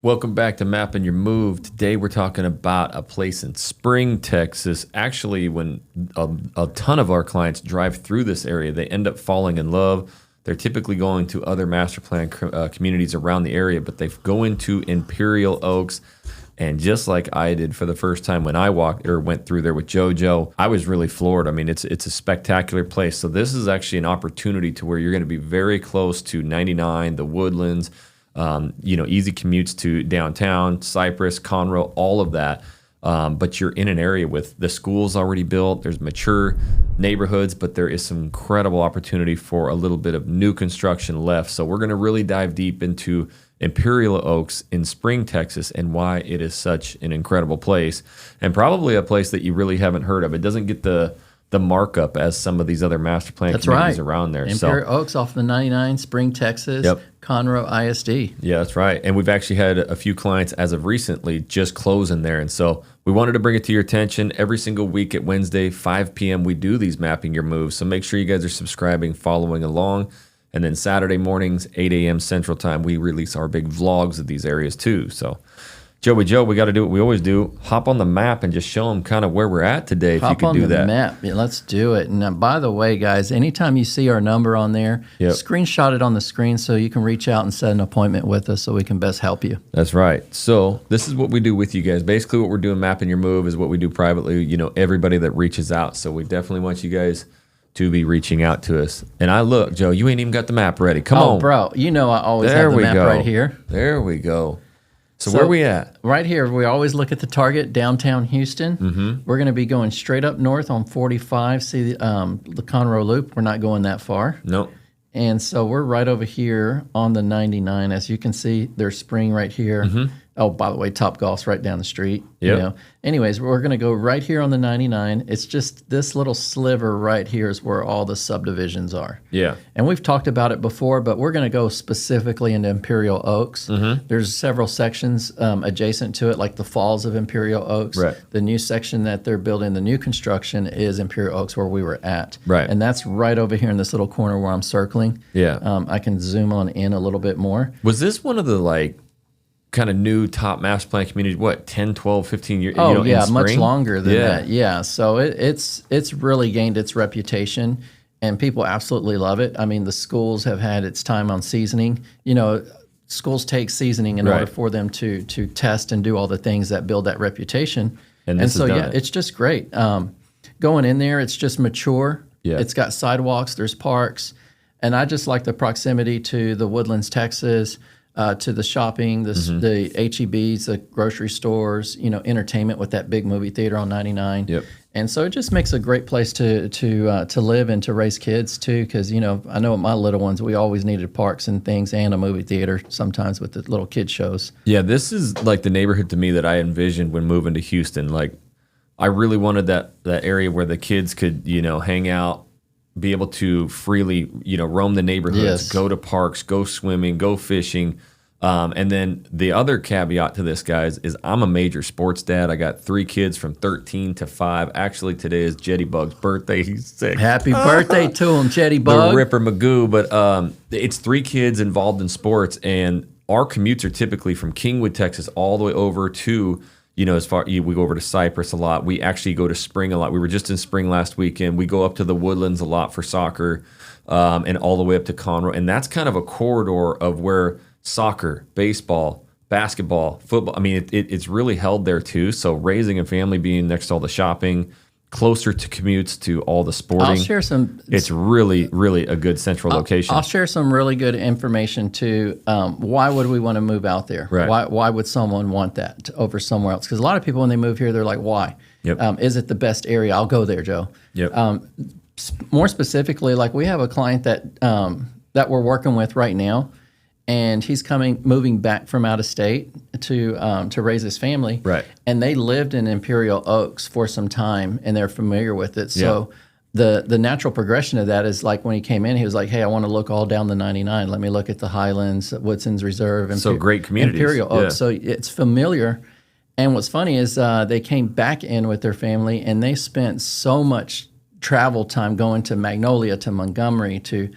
Welcome back to Mapping Your Move. Today we're talking about a place in Spring, Texas. Actually, when a ton of our clients drive through this area, they end up falling in love. They're typically going to other master plan communities around the area, but they go into Imperial Oaks. And just like I did for the first time when I went through there with JoJo, I was really floored. I mean, it's a spectacular place. So this is actually an opportunity to where you're going to be very close to 99, the Woodlands. Easy commutes to downtown, Cypress, Conroe, all of that. But you're in an area with the schools already built. There's mature neighborhoods, but there is some incredible opportunity for a little bit of new construction left. So we're going to really dive deep into Imperial Oaks in Spring, Texas, and why it is such an incredible place, and probably a place that you really haven't heard of. It doesn't get the markup as some of these other master plan communities around there. Imperial Oaks off the 99, Spring, Texas, Yep. Conroe ISD. Yeah, that's right. And we've actually had a few clients as of recently just closing there. And so we wanted to bring it to your attention. Every single week at Wednesday, 5 p.m., we do these Mapping Your Moves. So make sure you guys are subscribing, following along. And then Saturday mornings, 8 a.m. Central Time, we release our big vlogs of these areas too. So Joe, we got to do what we always do. Hop on the map and just show them kind of where we're at today, if you could do that. Hop on the map. Yeah, let's do it. And by the way, guys, anytime you see our number on there, screenshot it on the screen so you can reach out and set an appointment with us so we can best help you. That's right. So this is what we do with you guys. Basically what we're doing, Mapping Your Move, is what we do privately, everybody that reaches out. So we definitely want you guys to be reaching out to us. And look, Joe, you ain't even got the map ready. Come on. Oh, bro, I always have the map right here. There we go. So where are we at? Right here, we always look at the target, downtown Houston. Mm-hmm. We're going to be going straight up north on 45. See the Conroe Loop. We're not going that far. Nope. And so we're right over here on the 99. As you can see, there's Spring right here. Mm-hmm. Oh, by the way, Topgolf's right down the street. Yeah. Anyways, we're going to go right here on the 99. It's just this little sliver right here is where all the subdivisions are. Yeah. And we've talked about it before, but we're going to go specifically into Imperial Oaks. Mm-hmm. There's several sections adjacent to it, like the Falls of Imperial Oaks. Right. The new section that they're building, the new construction, is Imperial Oaks, where we were at. Right. And that's right over here in this little corner where I'm circling. Yeah. I can zoom on in a little bit more. Was this one of the kind of new top master plan communities, 10, 12, 15 years? Oh, yeah, much longer than that. Yeah, so it's really gained its reputation, and people absolutely love it. I mean, the schools have had its time on seasoning. Schools take seasoning in order for them to test and do all the things that build that reputation. And so, it's just great. Going in there, it's just mature. Yeah. It's got sidewalks, there's parks, and I just like the proximity to the Woodlands, Texas, to the shopping, the H-E-Bs, the grocery stores, entertainment with that big movie theater on 99. Yep. And so it just makes a great place to live and to raise kids too, because I know with my little ones, we always needed parks and things and a movie theater sometimes with the little kid shows. Yeah, this is like the neighborhood to me that I envisioned when moving to Houston. Like, I really wanted that area where the kids could hang out, be able to freely roam the neighborhoods, go to parks, go swimming, go fishing. And then the other caveat to this, guys, is I'm a major sports dad. I got 3 kids from 13 to 5. Actually, today is Jetty Bug's birthday. He's 6. Happy birthday to him, Jetty Bug. The Ripper Magoo. But it's 3 kids involved in sports, and our commutes are typically from Kingwood, Texas, all the way over to, we go over to Cypress a lot. We actually go to Spring a lot. We were just in Spring last weekend. We go up to the Woodlands a lot for soccer, and all the way up to Conroe. And that's kind of a corridor of where soccer, baseball, basketball, football, I mean, it's really held there too. So raising a family, being next to all the shopping, closer to commutes to all the sporting. I'll share some. It's really, really a good central location. I'll share some really good information too. Why would we want to move out there? Right. Why would someone want that over somewhere else? Because a lot of people, when they move here, they're like, why? Yep. Is it the best area? I'll go there, Joe. Yep. More specifically, like we have a client that we're working with right now, and he's moving back from out of state to raise his family. Right. And they lived in Imperial Oaks for some time, and they're familiar with it. So the natural progression of that is like when he came in, he was like, hey, I want to look all down the 99. Let me look at the Highlands, Woodson's Reserve. So great communities. Imperial Oaks. So it's familiar. And what's funny is they came back in with their family, and they spent so much travel time going to Magnolia, to Montgomery, to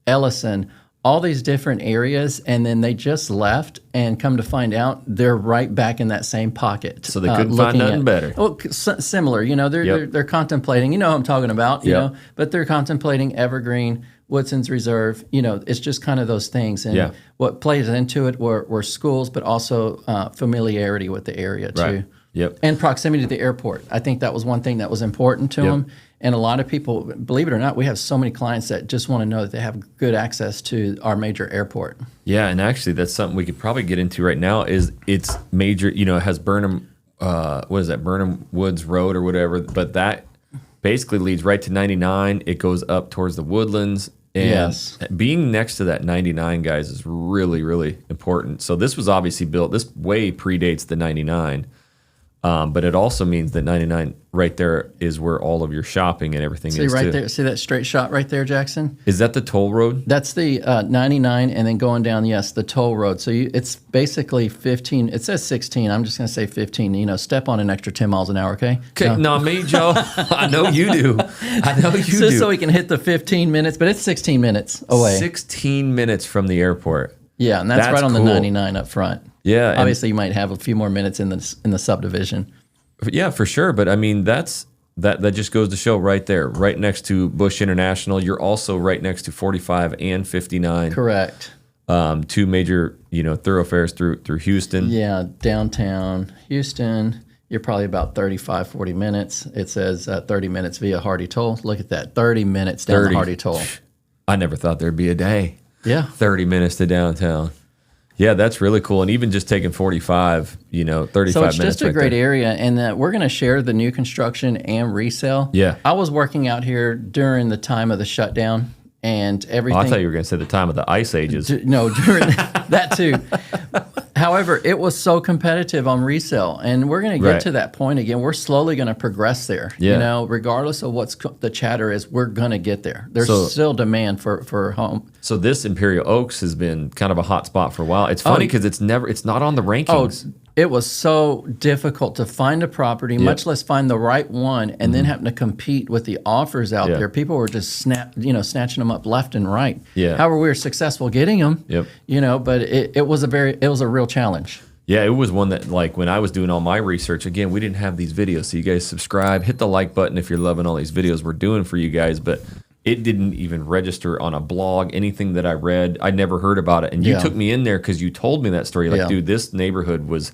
Ellison, all these different areas, and then they just left, and come to find out they're right back in that same pocket. So they couldn't find nothing better. Well, similar, you know, they're contemplating, you know what I'm talking about, you know, but they're contemplating Evergreen, Woodson's Reserve, you know, it's just kind of those things. And what plays into it were schools, but also familiarity with the area too. Right. Yep. And proximity to the airport. I think that was one thing that was important to them. And a lot of people, believe it or not, we have so many clients that just want to know that they have good access to our major airport. Yeah, and actually that's something we could probably get into right now is it's major, you know, it has Burnham, what is that, Burnham Woods Road or whatever, but that basically leads right to 99. It goes up towards the Woodlands. And being next to that 99, guys, is really, really important. So this was obviously built, this way predates the 99. But it also means that 99 right there is where all of your shopping and everything is right too. There, see that straight shot right there, Jackson? Is that the toll road? That's the 99, and then going down, the toll road. So it's basically 15. It says 16. I'm just going to say 15. You know, step on an extra 10 miles an hour, okay? Okay, no, me, Joe. I know you do. I know you do. So we can hit the 15 minutes, but it's 16 minutes away. 16 minutes from the airport. Yeah, and that's right on the 99 up front. Yeah, obviously you might have a few more minutes in the subdivision. Yeah, for sure. But I mean, that just goes to show right there, right next to Bush International. You're also right next to 45 and 59. Correct. Two major, you know, thoroughfares through Houston. Yeah, downtown Houston. You're probably about 35, 40 minutes. It says 30 minutes via Hardy Toll. Look at that, 30 minutes down the Hardy Toll. I never thought there'd be a day. Yeah, 30 minutes to downtown. Yeah, that's really cool. And even just taking 45, you know, 35 minutes. So it's just a great area. And we're going to share the new construction and resale. Yeah. I was working out here during the time of the shutdown and everything. Oh, I thought you were going to say the time of the ice ages. No, during that too. However, it was so competitive on resale, and we're going to get to that point again. We're slowly going to progress there. Yeah. You know, regardless of what's the chatter is, we're going to get there. There's still demand for home. So this Imperial Oaks has been kind of a hot spot for a while. It's funny because it's not on the rankings. Oh, it was so difficult to find a property, much less find the right one, and then having to compete with the offers out there. People were just snatching them up left and right. Yeah. However, we were successful getting them. Yep. You know, but it was a real challenge. Yeah, it was one that, like, when I was doing all my research, again, we didn't have these videos. So you guys subscribe, hit the like button if you're loving all these videos we're doing for you guys. But it didn't even register on a blog, anything that I read. I never heard about it. And you took me in there because you told me that story. Like, dude, this neighborhood was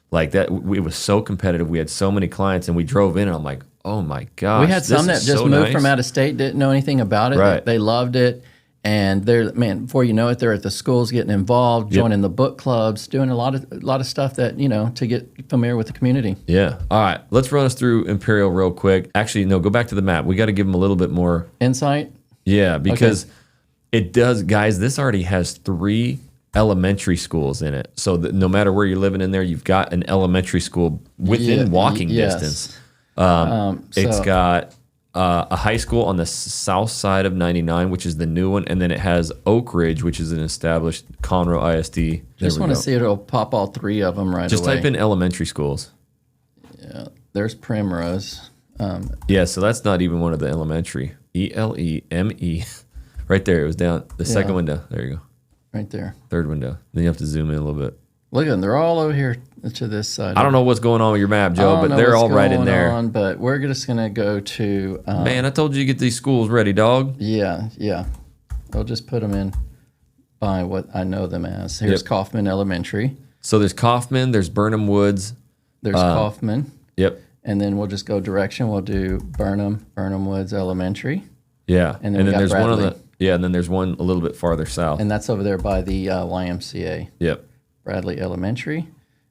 like that. It was so competitive. We had so many clients, and we drove in, and I'm like, oh my gosh. We had some that just moved from out of state, didn't know anything about it. Right. They loved it. And they're, man, before you know it, they're at the schools getting involved, joining the book clubs, doing a lot of stuff that, you know, to get familiar with the community. Yeah. All right. Let's run us through Imperial real quick. Actually, no, go back to the map. We got to give them a little bit more insight. Yeah, because it does, guys, this already has 3 elementary schools in it. So that no matter where you're living in there, you've got an elementary school within walking distance. It's got a high school on the south side of 99, which is the new one, and then it has Oak Ridge, which is an established Conroe ISD. Just want to see it'll pop all 3 of them right away. Just type in elementary schools. Yeah, there's Primrose. Yeah, so that's not even one of the elementary. ELEME. Right there. It was down the second window. There you go. Right there. Third window. Then you have to zoom in a little bit. Look at them. They're all over here to this side. I don't know what's going on with your map, Joe, but they're all right in there. But we're just going to go to... Man, I told you to get these schools ready, dog. Yeah. I'll just put them in by what I know them as. Here's Kaufman Elementary. So there's Kaufman, there's Burnham Woods. There's Kaufman. Yep. And then we'll just go direction. We'll do Burnham Woods Elementary. Yeah. And then there's one Bradley. on the and then there's one a little bit farther south. And that's over there by the YMCA. Yep. Bradley Elementary.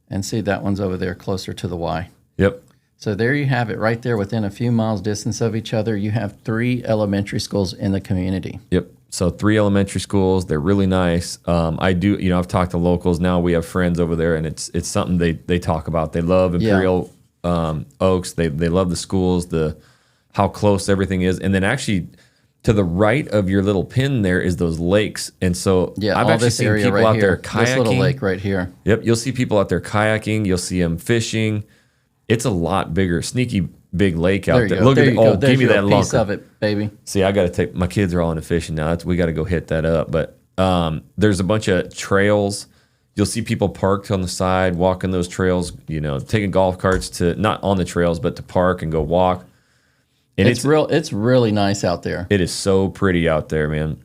And see, that one's over there closer to the Y. Yep. So there you have it right there within a few miles distance of each other. You have 3 elementary schools in the community. Yep. So 3 elementary schools. They're really nice. I do, I've talked to locals now. We have friends over there, and it's something they talk about. They love Imperial Oaks. They love the schools, how close everything is. And then actually to the right of your little pin there is those lakes. And so I've actually seen people out there kayaking. This little lake right here. Yep. You'll see people out there kayaking. You'll see them fishing. It's a lot bigger, sneaky big lake out there. Look at it. Oh, give me that piece of it, baby. See, I got to take my kids are all into fishing now. We got to go hit that up. But There's a bunch of trails. You'll see people parked on the side, walking those trails, taking golf carts to, not on the trails, but to park and go walk. And it's really nice out there. It is so pretty out there, man.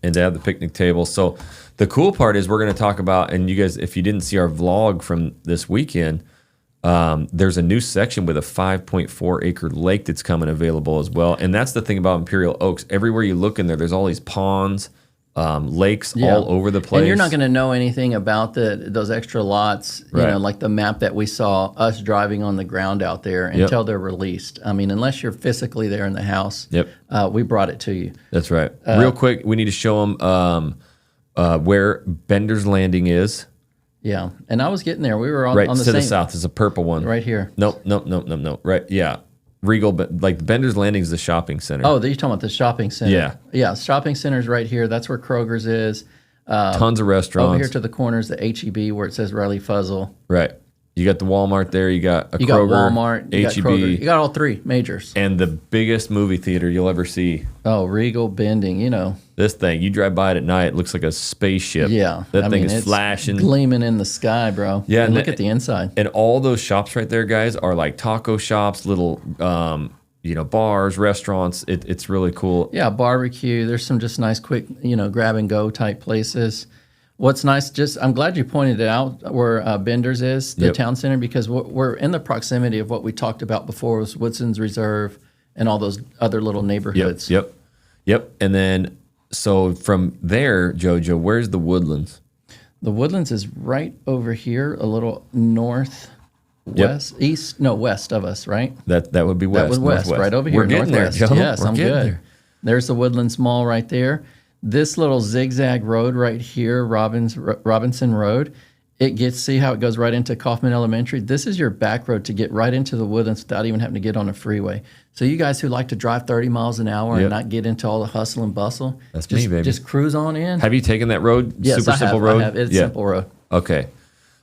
And they have the picnic table. So the cool part is we're going to talk about, and you guys, if you didn't see our vlog from this weekend, there's a new section with a 5.4 acre lake that's coming available as well. And that's the thing about Imperial Oaks. Everywhere you look in there, there's all these ponds, lakes all over the place. And you're not going to know anything about those extra lots, like the map that we saw us driving on the ground out there until they're released. I mean, unless you're physically there in the house, we brought it to you. That's right. Real quick, we need to show them where Bender's Landing is. Yeah, and I was getting there. We were on the to the south. It's a purple one. Right here. Nope. Right, yeah. Regal, but like Bender's Landing is the shopping center. Oh, you're talking about the shopping center. Yeah. Yeah, shopping center's right here. That's where Kroger's is. Tons of restaurants. Over here to the corner is the H-E-B where it says Riley Fuzzle. Right. You got the Walmart there. You got Kroger, got Walmart, you H-E-B. got Kroger. You got all three majors. And the biggest movie theater you'll ever see. Oh, Regal Bending, This thing, you drive by it at night, it looks like a spaceship. Yeah. That thing is flashing. Gleaming in the sky, bro. Yeah. And look at the inside. And all those shops right there, guys, are like taco shops, little bars, restaurants. It's really cool. Yeah, barbecue. There's some just nice, quick, grab and go type places. What's nice, I'm glad you pointed it out where Bender's is, the town center, because we're in the proximity of what we talked about before was Woodson's Reserve and all those other little neighborhoods. Yep. And then, so from there, JoJo, where's the Woodlands? The Woodlands is right over here, a little west of us, right? That would be west. That was west, northwest. right over here. We're getting northwest. there, Joe. Yes, I'm good. there. There's the Woodlands Mall right there. This little zigzag road right here, Robinson Road, see how it goes right into Kaufman Elementary? This is your back road to get right into the Woodlands without even having to get on a freeway. So you guys who like to drive 30 miles an hour and not get into all the hustle and bustle, me, baby. Just cruise on in. Have you taken that road? Yes, Super simple road? I have. It's simple road. Okay.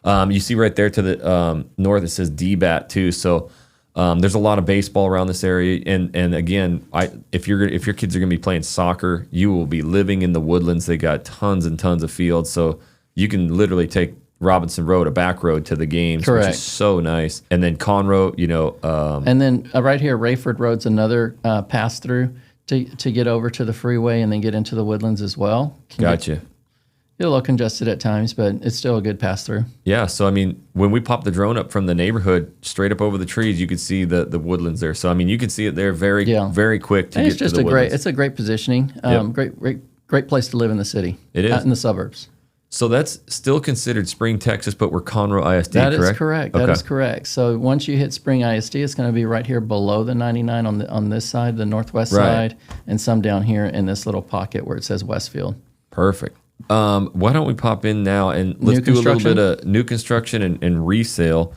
You see right there to the north, it says DBAT too. So there's a lot of baseball around this area, and again, if your kids are going to be playing soccer, you will be living in the Woodlands. They got tons and tons of fields, so you can literally take Robinson Road, a back road, to the games, Correct. which is so nice. And then Conroe, and then right here, Rayford Road's another pass through to get over to the freeway and then get into the Woodlands as well. Gotcha. Get a little congested at times, but it's still a good pass through. Yeah, so I mean, when we pop the drone up from the neighborhood straight up over the trees, you could see the Woodlands there. So I mean, you can see it there very quick to get to the Woodlands. It's a great positioning. Great place to live in the city. It is. Out in the suburbs. So that's still considered Spring, Texas, but we're Conroe ISD, correct? That is correct. Okay. That is correct. So once you hit Spring ISD, it's going to be right here below the 99 on this side, the northwest side, and some down here in this little pocket where it says Westfield. Perfect. Why don't we pop in now and let's do a little bit of new construction and resale.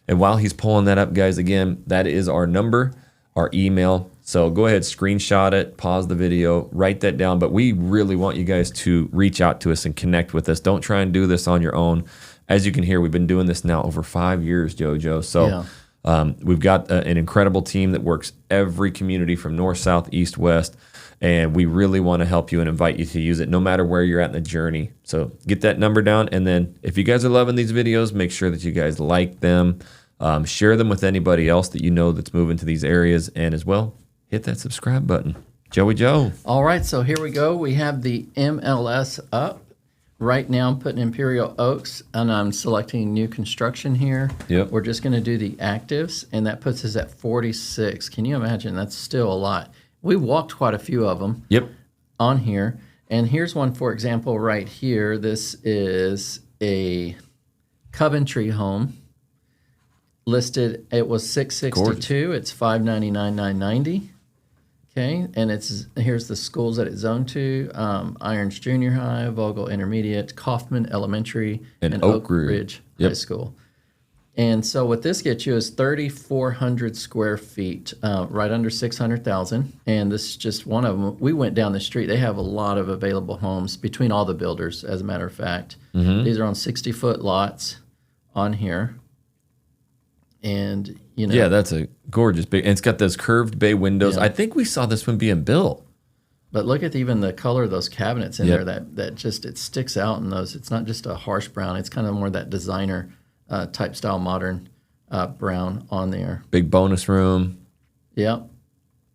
And while he's pulling that up, guys, again, that is our number, our email. So go ahead, screenshot it, pause the video, write that down. But we really want you guys to reach out to us and connect with us. Don't try and do this on your own. As you can hear, we've been doing this now over 5 years, JoJo. So we've got an incredible team that works every community from north, south, east, west. And we really want to help you and invite you to use it no matter where you're at in the journey. So get that number down. And then if you guys are loving these videos, make sure that you guys like them. Share them with anybody else that you know that's moving to these areas. And as well, hit that subscribe button. Joey Joe. All right, so here we go. We have the MLS up. Right now I'm putting Imperial Oaks, and I'm selecting new construction here. Yep. We're just going to do the actives, and that puts us at 46. Can you imagine? That's still a lot. We walked quite a few of them on here. And here's one, for example, right here. This is a Coventry home. Listed, it was $662. It's $599,990. Okay, and here's the schools that it's zoned to: Irons Junior High, Vogel Intermediate, Kaufman Elementary, and Oak Ridge High School. And so what this gets you is 3,400 square feet, right under 600,000. And this is just one of them. We went down the street. They have a lot of available homes between all the builders, as a matter of fact. Mm-hmm. These are on 60-foot lots on here. And, Yeah, that's a gorgeous big, and it's got those curved bay windows. I think we saw this one being built. But look at even the color of those cabinets in there. That just, it sticks out in those. It's not just a harsh brown. It's kind of more that designer type style modern brown on there. Big bonus room. Yep.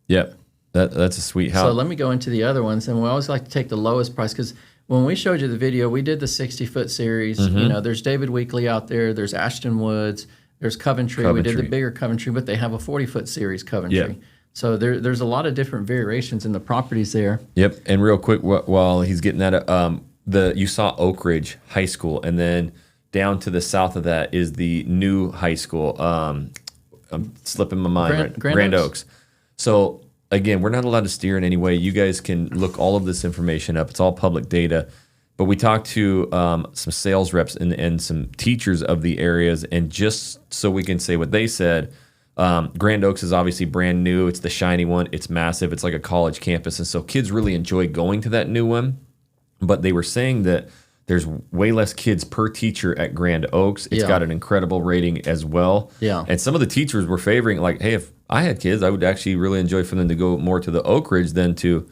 Yep. That's a sweet house. So let me go into the other ones, and we always like to take the lowest price because when we showed you the video, we did the 60-foot series. You know, there's David Weekley out there. There's Ashton Woods. There's Coventry. We did the bigger Coventry, but they have a 40-foot series Coventry. Yep. So there's a lot of different variations in the properties there. Yep. And real quick, while he's getting that, you saw Oak Ridge High School, and then down to the south of that is the new high school. I'm slipping my mind. Grand Oaks. So again, we're not allowed to steer in any way. You guys can look all of this information up. It's all public data. But we talked to some sales reps and some teachers of the areas, and just so we can say what they said. Grand Oaks is obviously brand new. It's the shiny one. It's massive. It's like a college campus. And so kids really enjoy going to that new one. But they were saying that there's way less kids per teacher at Grand Oaks. It's got an incredible rating as well. Yeah. And some of the teachers were favoring, like, hey, if I had kids, I would actually really enjoy for them to go more to the Oak Ridge than to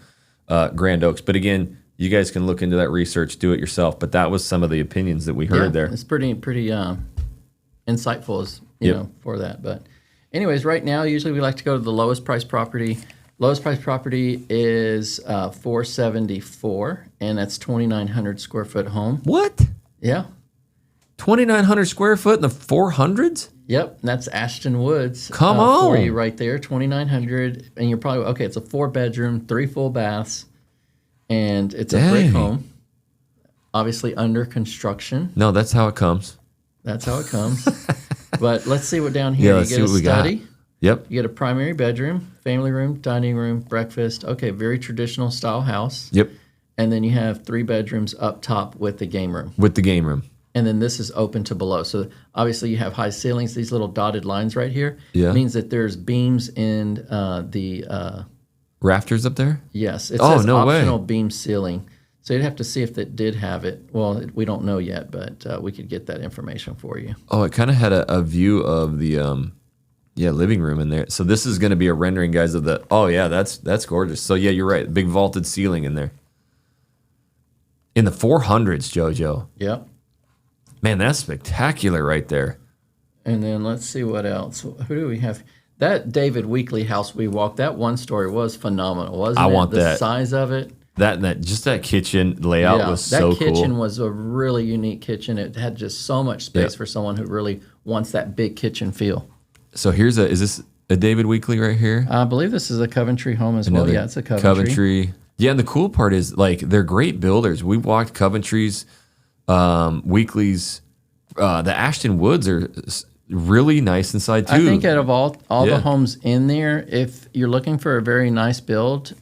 Grand Oaks. But again, you guys can look into that research, do it yourself. But that was some of the opinions that we heard there. It's pretty insightful, as you know, for that. But anyways, right now, usually we like to go to the lowest price property. Lowest price property is $474, and that's 2,900 square foot home. What? Yeah. 2,900 square foot in the 400s? Yep, and that's Ashton Woods. Come on. For you right there, 2,900, and you're probably, okay, it's a 4-bedroom, 3 full baths, and it's a brick home, obviously under construction. No, that's how it comes. That's how it comes. But let's see what down here. Yeah, you get a study. Yep. You get a primary bedroom, family room, dining room, breakfast. Okay, very traditional style house. Yep. And then you have 3 bedrooms up top with the game room. With the game room. And then this is open to below. So obviously you have high ceilings. These little dotted lines right here means that there's beams in the rafters up there? Yes. It says no optional way. beam ceiling. So you'd have to see if it did have it. Well, we don't know yet, but we could get that information for you. Oh, it kind of had a view of the living room in there. So this is going to be a rendering, guys, of the. Oh yeah, that's gorgeous. So yeah, you're right. Big vaulted ceiling in there. In the 400s, JoJo. Yep. Man, that's spectacular right there. And then let's see what else. Who do we have? That David Weekley house we walked. That one story was phenomenal, wasn't it? I want the that. Size of it. That kitchen layout was so cool. That kitchen was a really unique kitchen. It had just so much space for someone who really wants that big kitchen feel. So is this a David Weekley right here? I believe this is a Coventry home as well. Yeah, it's a Coventry. Yeah, and the cool part is, like, they're great builders. We walked Coventry's, Weekley's, the Ashton Woods are really nice inside too. I think out of all the homes in there, if you're looking for a very nice build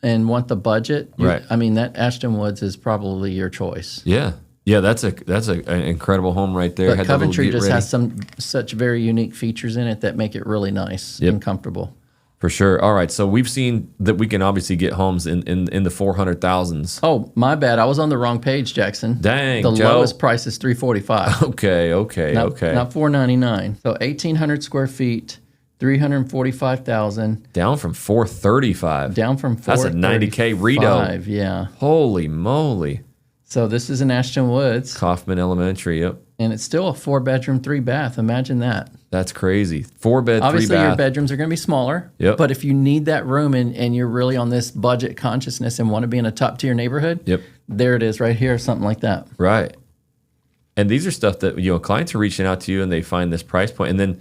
and want the budget, I mean, that Ashton Woods is probably your choice. Yeah. Yeah, that's an incredible home right there. But Coventry just has such very unique features in it that make it really nice and comfortable. For sure. All right, so we've seen that we can obviously get homes in the 400,000s. Oh, my bad. I was on the wrong page, Jackson. Dang, the Joe. lowest price is $345. Okay. Not $499. So 1,800 square feet, $345,000. Down from $435. Down from $435. That's a $90K redo. Yeah. Holy moly. So this is in Ashton Woods. Kaufman Elementary, yep. And it's still a 4-bedroom, 3-bath. Imagine that. That's crazy. 4-bed, 3-bath. Obviously, your bedrooms are going to be smaller. Yep. But if you need that room and you're really on this budget consciousness and want to be in a top-tier neighborhood, there it is right here, something like that. Right. And these are stuff that, clients are reaching out to you and they find this price point. And then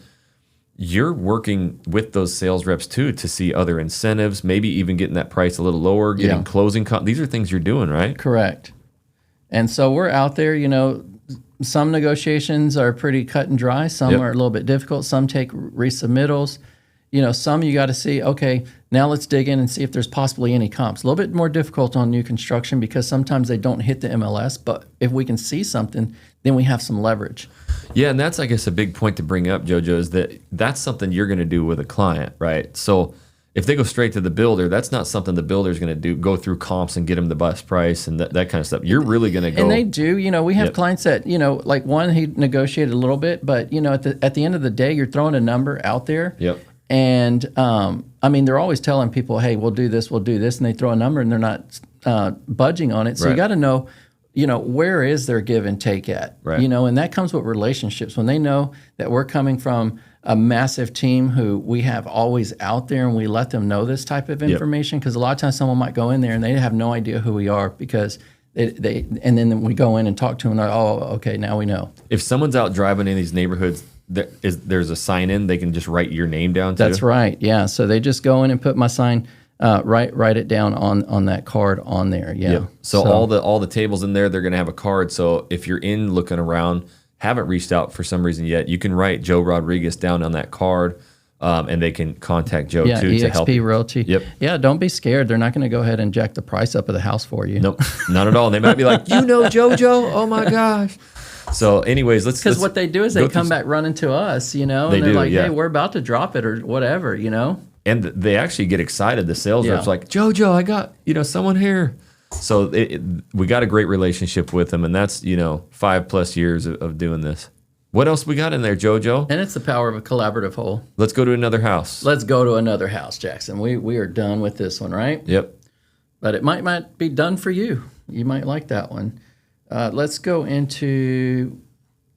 you're working with those sales reps, too, to see other incentives, maybe even getting that price a little lower, getting closing. These are things you're doing, right? Correct. And so we're out there, some negotiations are pretty cut and dry. Some are a little bit difficult. Some take resubmittals. Some you got to see, okay, now let's dig in and see if there's possibly any comps. A little bit more difficult on new construction because sometimes they don't hit the MLS. But if we can see something, then we have some leverage. Yeah, and that's, I guess, a big point to bring up, JoJo, is that's something you're going to do with a client, right? So if they go straight to the builder, that's not something the builder's going to do, go through comps and get them the best price and that kind of stuff. You're really going to go. And they do. We have clients that, like one, he negotiated a little bit, but, at the end of the day, you're throwing a number out there. Yep. And I mean, they're always telling people, "Hey, we'll do this," and they throw a number and they're not budging on it. So you got to know, where is their give and take at? Right. And that comes with relationships. When they know that we're coming from a massive team who we have always out there, and we let them know this type of information, because a lot of times someone might go in there and they have no idea who we are, because they and then we go in and talk to them and they're, oh, okay, now we know. If someone's out driving in these neighborhoods, there's a sign in, they can just write your name down too? That's right, yeah. So they just go in and put my sign, write it down on that card on there, yeah. Yep. So all the tables in there, they're going to have a card. So if you're in looking around, haven't reached out for some reason yet, you can write Joe Rodriguez down on that card, and they can contact Joe too to help. EXP Realty. Yep. Yeah, don't be scared. They're not going to go ahead and jack the price up of the house for you. Nope, not at all. They might be like, JoJo? Oh my gosh. So anyways, because what they do is they come back running to us, and they're like, hey, we're about to drop it or whatever, And they actually get excited. The sales reps like, JoJo, I got, someone here. So we got a great relationship with them, and that's, 5+ years of doing this. What else we got in there, JoJo? And it's the power of a collaborative whole. Let's go to another house. Let's go to another house, Jackson. We are done with this one, right? Yep. But it might be done for you. You might like that one. Let's go into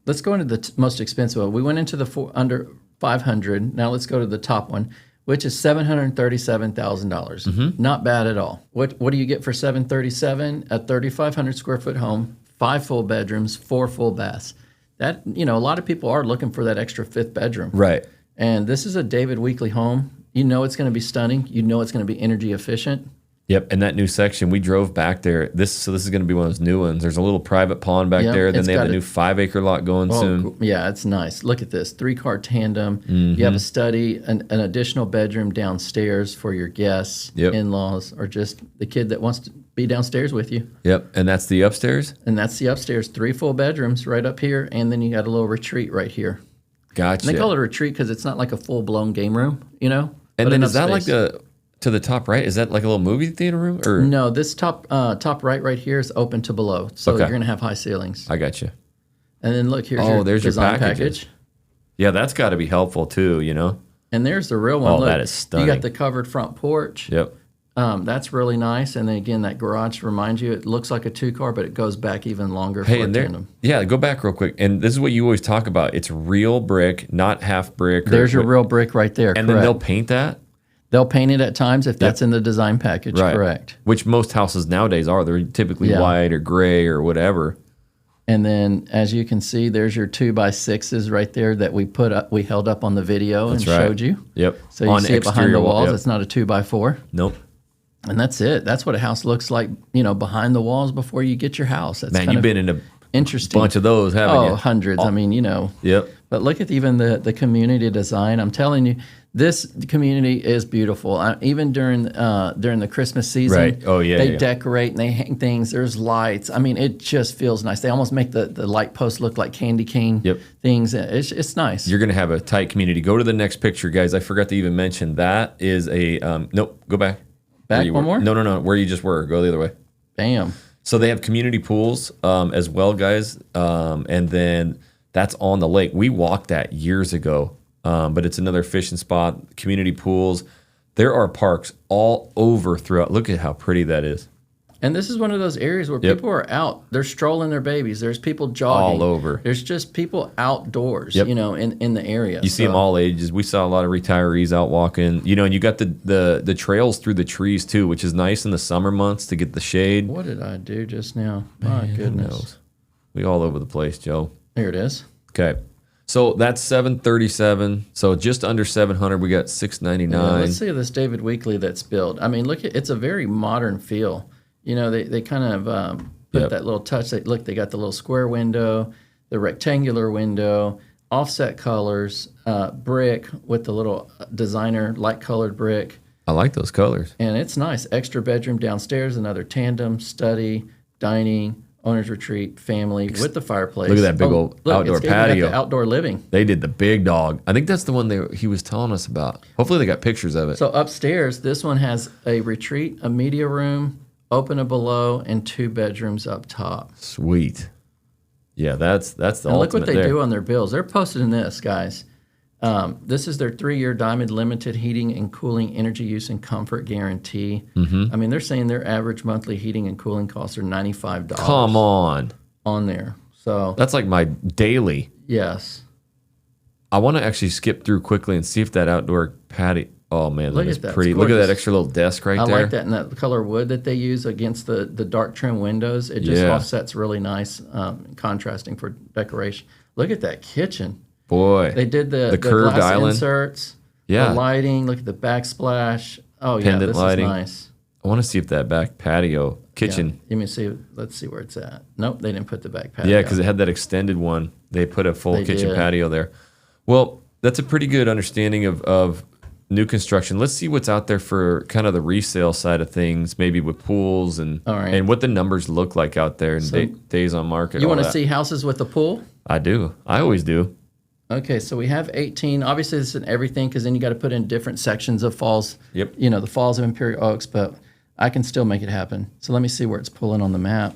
the most expensive one. We went into the under 500. Now let's go to the top one, which is $737,000. Not bad at all. What do you get for $737,000? A 3,500 square foot home, 5 full bedrooms, 4 full baths. That, a lot of people are looking for that extra 5th bedroom. Right. And this is a David Weekley home. It's going to be stunning. It's going to be energy efficient. Yep, and that new section, we drove back there. This is going to be one of those new ones. There's a little private pond back there. Then they have a new 5-acre lot going soon. Cool. Yeah, it's nice. Look at this, 3-car tandem. You have a study, an additional bedroom downstairs for your guests, in-laws, or just the kid that wants to be downstairs with you. Yep, and that's the upstairs? And that's the upstairs. 3 full bedrooms right up here, and then you got a little retreat right here. Gotcha. And they call it a retreat because it's not like a full-blown game room, And then is that space. Like to the top right? Is that like a little movie theater room? Or no, this top right here is open to below, so you're going to have high ceilings. I got you. And then look, here's there's design your package. Yeah, that's got to be helpful too, And there's the real one. Oh, look, that is stunning. You got the covered front porch. Yep. That's really nice. And then again, that garage reminds you, it looks like a 2-car, but it goes back even longer for a tandem. Yeah, go back real quick. And this is what you always talk about. It's real brick, not half brick. There's your real brick right there. And then they'll paint that? They'll paint it at times if that's in the design package, correct. Which most houses nowadays are. They're typically white or gray or whatever. And then, as you can see, there's your 2x6s right there that we held up on the video showed you. Yep. So you see it behind the walls. It's not a 2x4. Nope. And that's it. That's what a house looks like, behind the walls before you get your house. That's Man, you've been in a interesting bunch of those, haven't you? Oh, hundreds. I mean, Yep. But look at even the community design. I'm telling you, this community is beautiful. Even during the Christmas season, right? Oh yeah, they decorate and they hang things. There's lights. I mean, it just feels nice. They almost make the light posts look like candy cane things. It's nice. You're gonna have a tight community. Go to the next picture, guys. I forgot to even mention that is a nope. Go back. Back one more? No. Where you just were. Go the other way. Bam. So they have community pools as well, guys. And then that's on the lake. We walked that years ago. But it's another fishing spot, community pools. There are parks all over throughout. Look at how pretty that is. And this is one of those areas where people are out. They're strolling their babies. There's people jogging. All over. There's just people outdoors, in the area. You see them all ages. We saw a lot of retirees out walking. And you got the trails through the trees too, which is nice in the summer months to get the shade. What did I do just now? My goodness. We all over the place, Joe. There it is. Okay. So that's 737. So just under 700. We got 699. Yeah, let's see this David Weekley that's built. I mean, look, it's a very modern feel. They kind of put that little touch. They got the little square window, the rectangular window, offset colors, brick with the little designer light colored brick. I like those colors. And it's nice. Extra bedroom downstairs, another tandem, study, dining, owner's retreat, family with the fireplace. Look at that big old outdoor patio. The outdoor living. They did the big dog. I think that's the one he was telling us about. Hopefully they got pictures of it. So upstairs, this one has a retreat, a media room, open a below, and 2 bedrooms up top. Sweet. Yeah, that's the ultimate. Look what they do on their bills. They're posted in this, guys. This is their 3-year Diamond Limited Heating and Cooling Energy Use and Comfort Guarantee. I mean, they're saying their average monthly heating and cooling costs are $95 Come on there. So that's like my daily. yes. I want to actually skip through quickly and see if that outdoor patio. Oh man, that is at that. pretty. It's Look at that gorgeous. extra little desk right I there. like that, and that color wood that they use against the dark trim windows. It just Yeah. offsets really nice, contrasting for decoration. Look at that kitchen. Boy, They did the curved glass island. inserts, Yeah. the lighting. Look at the backsplash. Oh Pendant yeah, this lighting. is nice. I want to see if that back patio kitchen. Let me see. Let's see where it's at. Nope, they didn't put the back patio. Yeah, because it had that extended one. They put a full They kitchen did. patio there. Well, that's a pretty good understanding of new construction. Let's see what's out there for kind of the resale side of things, maybe with pools and All right. and what the numbers look like out there and days on market. You all want to that. see houses with a pool? I do. I always do. Okay, so we have 18. Obviously, this isn't everything because then you got to put in different sections of falls. Yep. You know, the falls of Imperial Oaks, but I can still make it happen. So let me see where it's pulling on the map.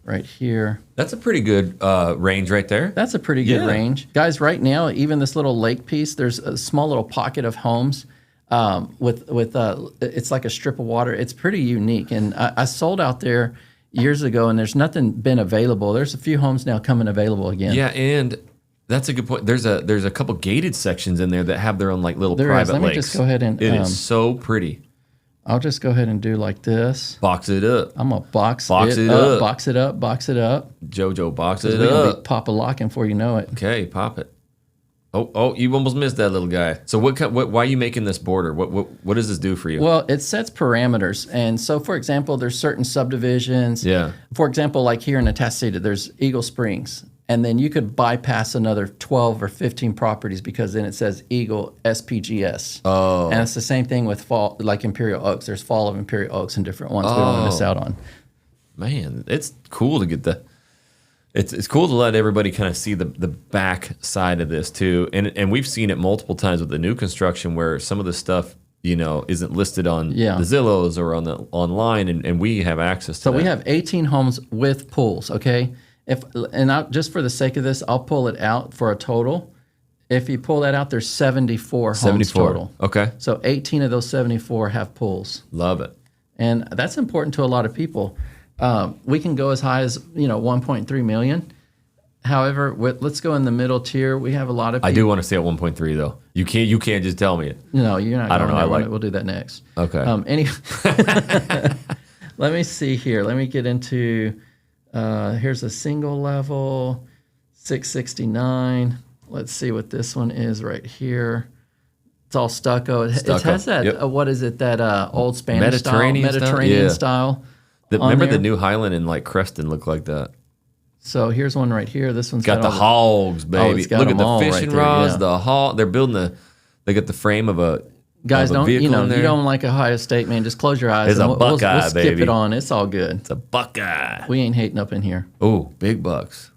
Right here. That's a pretty good range right there. That's a pretty good Yeah. range. Guys, right now, even this little lake piece, there's a small little pocket of homes with it's like a strip of water. It's pretty unique. And I sold out there years ago, and there's nothing been available. There's a few homes now coming available again. Yeah, and that's a good point. There's a couple gated sections in there that have their own like little There is. private Let me lakes. just go ahead and, It is so pretty. I'll just go ahead and do like this. Box it up. I'm going to box it up. box it up, box it up. JoJo, box it We're going to up. be pop-a-locking before you know it. Okay, pop it. Oh, you almost missed that little guy. So why are you making this border? What does this do for you? Well, it sets parameters. And so, for example, there's certain subdivisions. Yeah. For example, like here in Atascocita, there's Eagle Springs. And then you could bypass another 12 or 15 properties because then it says Eagle SPGS. Oh. And it's the same thing with fall, like Imperial Oaks. There's Fall of Imperial Oaks and different ones we don't want to miss out on. Man, it's cool to get it's cool to let everybody kind of see the back side of this too. And we've seen it multiple times with the new construction where some of the stuff, isn't listed on the Zillows or on the online and we have access to So that. we have 18 homes with pools, okay? Just for the sake of this, I'll pull it out for a total. If you pull that out, there's 74 homes total. Okay. So 18 of those 74 have pools. Love it. And that's important to a lot of people. We can go as high as 1.3 million. However, let's go in the middle tier. We have a lot of people. I do want to stay at 1.3 though. You can't just tell me it. No, you're not. I don't know. We'll do that next. Okay. Let me see here. Let me get into. Here's a single level, 669. Let's see what this one is right here. It's all stucco. It has that. Yep. What is it? That old Spanish Mediterranean style. Remember there. the New Highland in like Creston looked like that. So here's one right here. This one's Got the all hogs, baby. it's got Look at them the all right fishing there, rods, yeah. the hog. They're building they got the frame of a Guys, of a don't vehicle in you there. don't like Ohio State, man? Just close your eyes. It's and a we'll Buckeye, skip baby. it on. It's all good. It's a Buckeye. We ain't hating up in here. Oh, big bucks.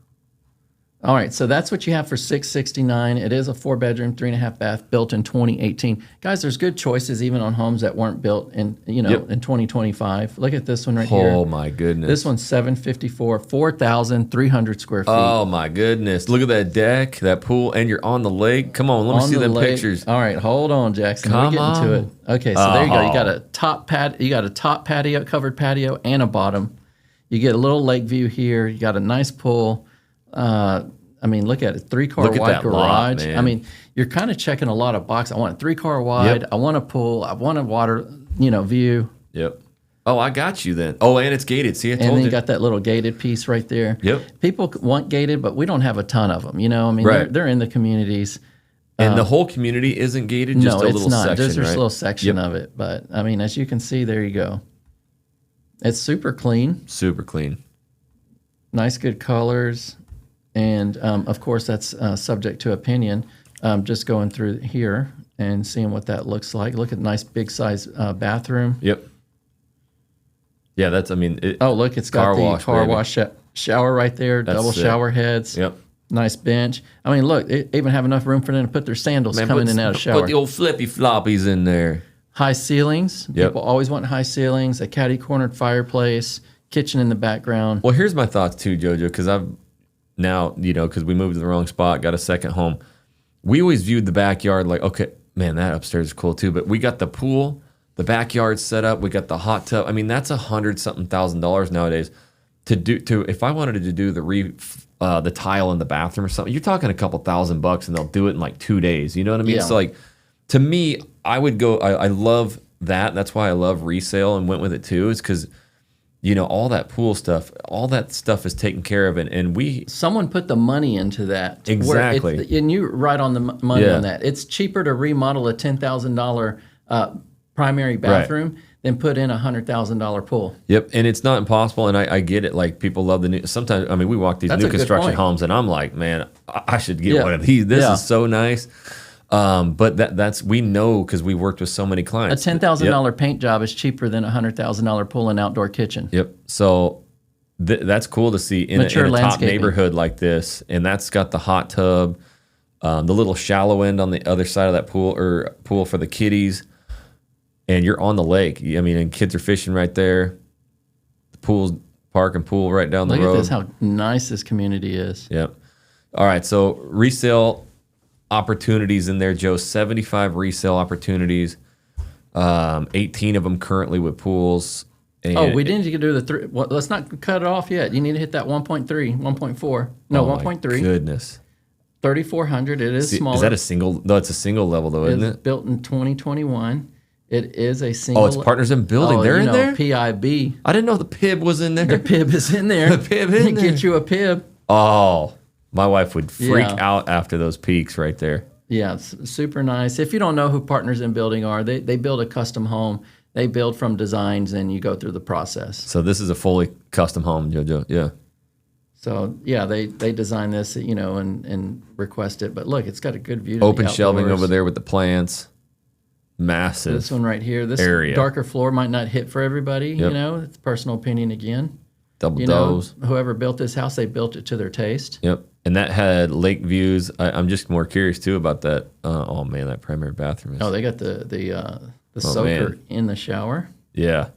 All right, so that's what you have for $669. It is a 4-bedroom, 3.5 bath, built in 2018. Guys, there's good choices even on homes that weren't built in in 2025. Look at this one right here. Oh my goodness. This one's 754, 4,300 square feet. Oh my goodness. Look at that deck, that pool, and you're on the lake. Come on, let me On see the them lake. pictures. All right, hold on, Jackson. We're Come getting to on. it. Okay, so there you go. You got Oh. a top patio, covered patio, and a bottom. You get a little lake view here. You got a nice pool. I mean, look at it. 3-car Look at wide that lot, garage. man. I mean, you're kind of checking a lot of boxes. I want a 3-car wide. Yep. I want a pool. I want a water, view. Yep. Oh, I got you then. Oh, and it's gated. See, I And told then you. you got that little gated piece right there. Yep. People want gated, but we don't have a ton of them. I mean, Right. they're in the communities. And the whole community isn't gated, just No, a it's little not. section, There's just right? a little section of it. But, I mean, as you can see, there you go. It's super clean. Super clean. Nice, good colors. And, of course, that's subject to opinion. Just going through here and seeing what that looks like. Look at nice, big size bathroom. Yep. Yeah, that's, I mean, Oh, look, it's got the car baby. wash shower right there, That's double sick. shower heads. Yep. Nice bench. I mean, look, they even have enough room for them to put their sandals coming in and out of shower. Put the old flippy floppies in there. High ceilings. Yep. People always want high ceilings, a caddy-cornered fireplace, kitchen in the background. Well, here's my thoughts too, JoJo, because I've now, because we moved to the wrong spot, got a second home. we always viewed the backyard like, okay, man, that upstairs is cool too. But we got the pool, the backyard set up, we got the hot tub. I mean, that's $100-something thousand nowadays if I wanted to do the tile in the bathroom or something. You're talking a couple $1,000 and they'll do it in like 2 days. You know what I mean? Yeah. So like, to me, I would go. I love that. That's why I love resale and went with it too. Is because all that pool stuff, all that stuff is taken care of, and someone put the money into that. Exactly. And you're right on the money on that. It's cheaper to remodel a $10,000 primary bathroom than put in a $100,000 pool. Yep, and it's not impossible, and I get it. Like, people love the new. Sometimes, I mean, we walk these new construction homes, and I'm like, man, I should get one of these. This is so nice. But that's we know because we worked with so many clients. A $10,000 paint job is cheaper than a $100,000 pool and outdoor kitchen. Yep. So that's cool to see in a top neighborhood like this, and that's got the hot tub, the little shallow end on the other side of that pool for the kiddies, and you're on the lake. I mean, and kids are fishing right there. The pool's park and pool right down the road. Look at this, how nice this community is. Yep. All right. So resale opportunities in there, Joe. 75 resale opportunities, 18 of them currently with pools. And we didn't do the three. Well, let's not cut it off yet. You need to hit that 1.3, 1.4. No, 1.3. Goodness. 3,400. It is smaller. Is that a single? No, it's a single level though, isn't it? Built in 2021. It is a single. Oh, it's Partners in Building. They're in there? PIB. I didn't know the PIB was in there. The PIB is in there. The PIB in there. Get you a PIB. Oh, my wife would freak out after those peaks right there. Yeah, it's super nice. If you don't know who Partners in Building are, they build a custom home. They build from designs, and you go through the process. So this is a fully custom home, JoJo. Yeah. So yeah, they design this, and request it. But look, it's got a good view. Open shelving over there with the plants. Massive. This one right here, this area. Darker floor might not hit for everybody. Yep. It's personal opinion again. Double doors. Whoever built this house, they built it to their taste. Yep. And that had lake views. I'm just more curious too about that. Oh man, that primary bathroom is. Oh, they got the soaker in the shower. Yeah,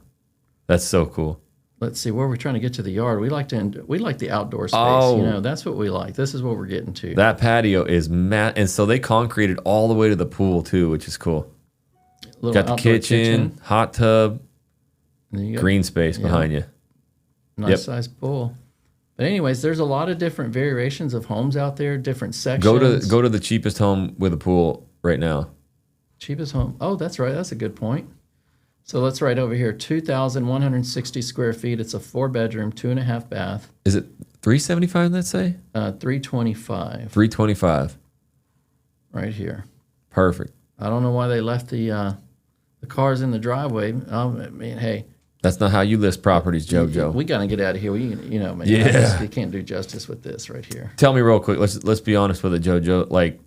that's so cool. Let's see, where we're trying to get to the yard. We like the outdoor space. Oh. That's what we like. This is what we're getting to. That patio is and so they concreted all the way to the pool too, which is cool. Got the kitchen, hot tub, green space behind you. Nice size pool. But anyways, there's a lot of different variations of homes out there, different sections. Go to the cheapest home with a pool right now. Cheapest home. Oh, that's right. That's a good point. So let's write over here, 2,160 square feet. It's a 4-bedroom, 2.5 bath. Is it 375? Let's say 325. 325. Right here. Perfect. I don't know why they left the cars in the driveway. I mean, hey. That's not how you list properties, JoJo. We got to get out of here. Man, you can't do justice with this right here. Tell me real quick. Let's be honest with it, JoJo. Like,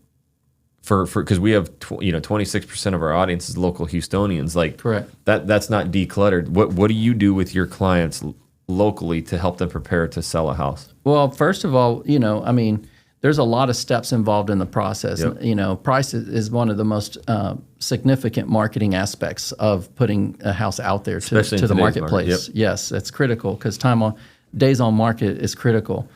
for because we have 26% of our audience is local Houstonians. Like, correct. That's not decluttered. What do you do with your clients locally to help them prepare to sell a house? Well, first of all, there's a lot of steps involved in the process. Yep. Price is one of the most significant marketing aspects of putting a house out there to the marketplace. Market. Yep. Yes, that's critical because days on market is critical.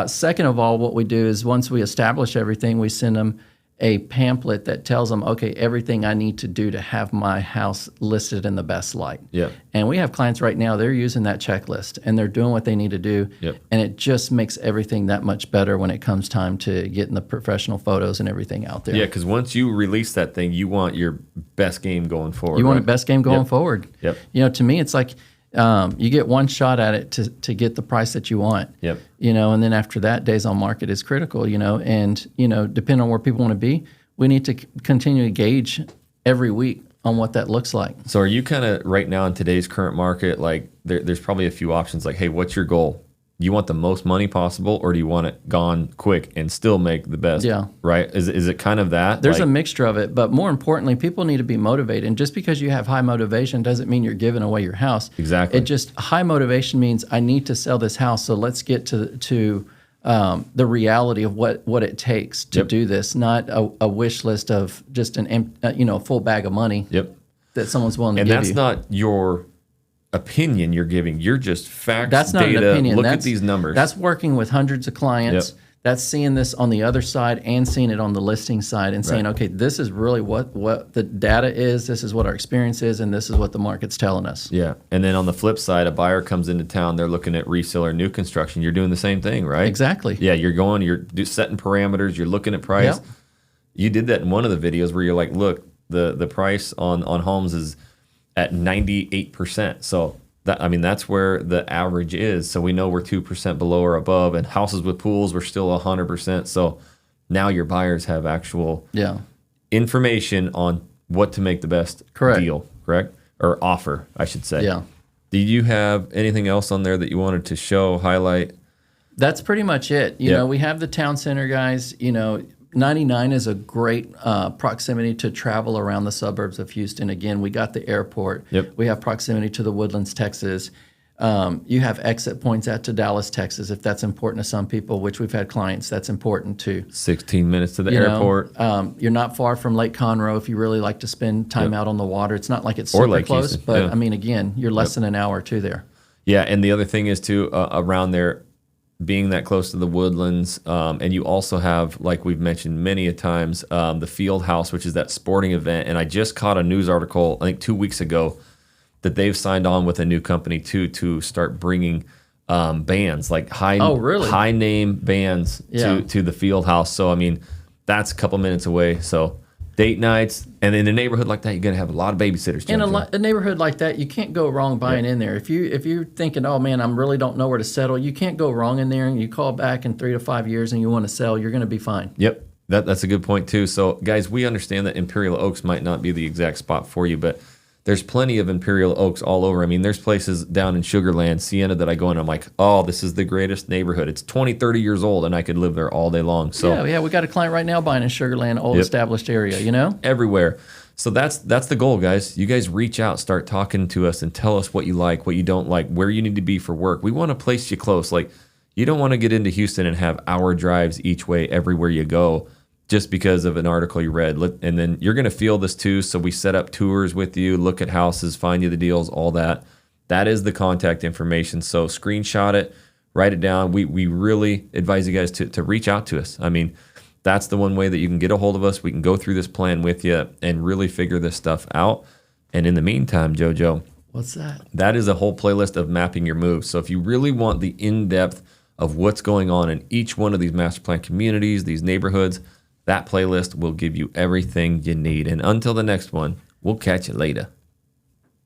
Second of all, what we do is once we establish everything, we send them a pamphlet that tells them, okay, everything I need to do to have my house listed in the best light. Yep. And we have clients right now, they're using that checklist and they're doing what they need to do. Yep. And it just makes everything that much better when it comes time to getting the professional photos and everything out there. Yeah, because once you release that thing, you want your best game going forward. You want a best game going forward. Yep. To me, it's like you get one shot at it to get the price that you want. Yep. And then after that, days on market is critical, and depending on where people want to be, we need to continue to gauge every week on what that looks like. So are you kind of right now in today's current market, like there's probably a few options like, hey, what's your goal? You want the most money possible, or do you want it gone quick and still make the best? Yeah. Right? Is it kind of that? There's a mixture of it, but more importantly, people need to be motivated. And just because you have high motivation doesn't mean you're giving away your house. Exactly. It just, high motivation means I need to sell this house, so let's get to the reality of what it takes to do this, not a wish list of just a full bag of money that someone's willing to give you. And that's not your opinion you're giving. You're just facts, that's not data. An opinion. Look at these numbers. That's working with hundreds of clients That's seeing this on the other side and seeing it on the listing side and saying, okay, this is really what the data is, this is what our experience is, and this is what the market's telling us. Yeah. And then on the flip side, a buyer comes into town, they're looking at resale or new construction. You're doing the same thing, right? Exactly. Yeah, you're setting parameters, you're looking at price. Yep. You did that in one of the videos where you're like, look, the price on homes is at 98%. So that's where the average is. So we know we're 2% below or above, and houses with pools, we're still 100%. So now your buyers have actual information on what to make the best deal, correct? Or offer, I should say. Yeah. Do you have anything else on there that you wanted to show, highlight? That's pretty much it. You know, we have the town center guys. 99 is a great proximity to travel around the suburbs of Houston. Again, we got the airport. Yep. We have proximity to the Woodlands, Texas. You have exit points out to Dallas, Texas, if that's important to some people, which we've had clients that's important too. 16 minutes to the airport. You're not far from Lake Conroe if you really like to spend time out on the water. It's not like it's Or super Lake close, Houston, but I mean, again, you're less than an hour or two there. Yeah, and the other thing is too, around there, being that close to the Woodlands, and you also have, like we've mentioned many a times, the Field House, which is that sporting event. And I just caught a news article, I think 2 weeks ago, that they've signed on with a new company too to start bringing bands, like high name bands to the Field House. So I mean, that's a couple minutes away. So date nights, and in a neighborhood like that, you're gonna have a lot of babysitters. In a neighborhood like that, you can't go wrong buying in there. If you're thinking, oh man, I really don't know where to settle, you can't go wrong in there. And you call back in 3 to 5 years and you want to sell, you're going to be fine. Yep, that's a good point too. So guys, we understand that Imperial Oaks might not be the exact spot for you, but there's plenty of Imperial Oaks all over. I mean, there's places down in Sugar Land, Sienna, that I go in and I'm like, oh, this is the greatest neighborhood. It's 20, 30 years old, and I could live there all day long. So yeah, we got a client right now buying in Sugar Land, old established area, everywhere. So that's the goal, guys. You guys reach out, start talking to us, and tell us what you like, what you don't like, where you need to be for work. We want to place you close. Like, you don't want to get into Houston and have hour drives each way everywhere you go, just because of an article you read. And then you're going to feel this too. So we set up tours with you, look at houses, find you the deals, all that. That is the contact information. So screenshot it, write it down. We really advise you guys to reach out to us. I mean, that's the one way that you can get a hold of us. We can go through this plan with you and really figure this stuff out. And in the meantime, JoJo. What's that? That is a whole playlist of mapping your moves. So if you really want the in-depth of what's going on in each one of these master plan communities, these neighborhoods, that playlist will give you everything you need. And until the next one, we'll catch you later.